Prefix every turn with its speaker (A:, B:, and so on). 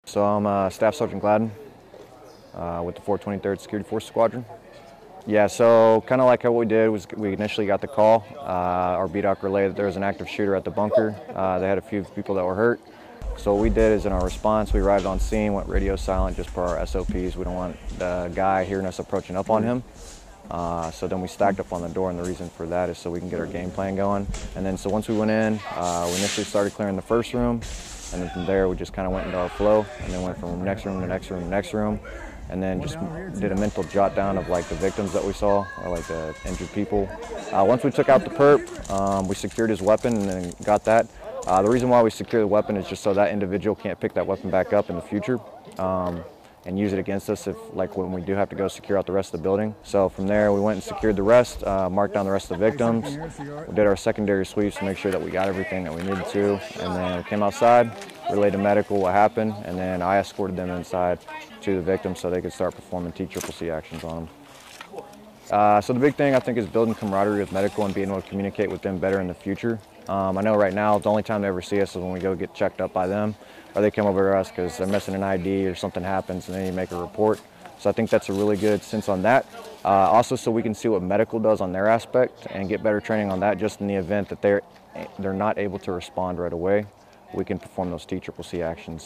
A: So I'm Staff Sergeant Gladden with the 423rd Security Force Squadron. Yeah, so kind of like how we did was we initially got the call. Our BDOC relayed that there was an active shooter at the bunker. They had a few people that were hurt. So what we did is in our response, we arrived on scene, went radio silent just per our SOPs. We don't want the guy hearing us approaching up on him. So then we stacked up on the door, and the reason for that is so we can get our game plan going. And then so once we went in, we initially started clearing the first room, and then from there we just kind of went into our flow, and then went from next room to next room to next room, and then just did a mental jot down of like the victims that we saw, or like the injured people. Once we took out the perp, we secured his weapon and then got that. The reason why we secure the weapon is just so that individual can't pick that weapon back up in the future and use it against us if, like, when we do have to go secure out the rest of the building. So from there, we went and secured the rest, marked down the rest of the victims. We did our secondary sweeps to make sure that we got everything that we needed to, and then we came outside, relayed to medical what happened, and then I escorted them inside to the victims so they could start performing TCCC actions on them. So the big thing I think is building camaraderie with medical and being able to communicate with them better in the future. I know right now the only time they ever see us is when we go get checked up by them, or they come over to us because they're missing an ID or something happens and then you make a report. So I think that's a really good sense on that. Also so we can see what medical does on their aspect and get better training on that, just in the event that they're not able to respond right away. We can perform those TCCC actions.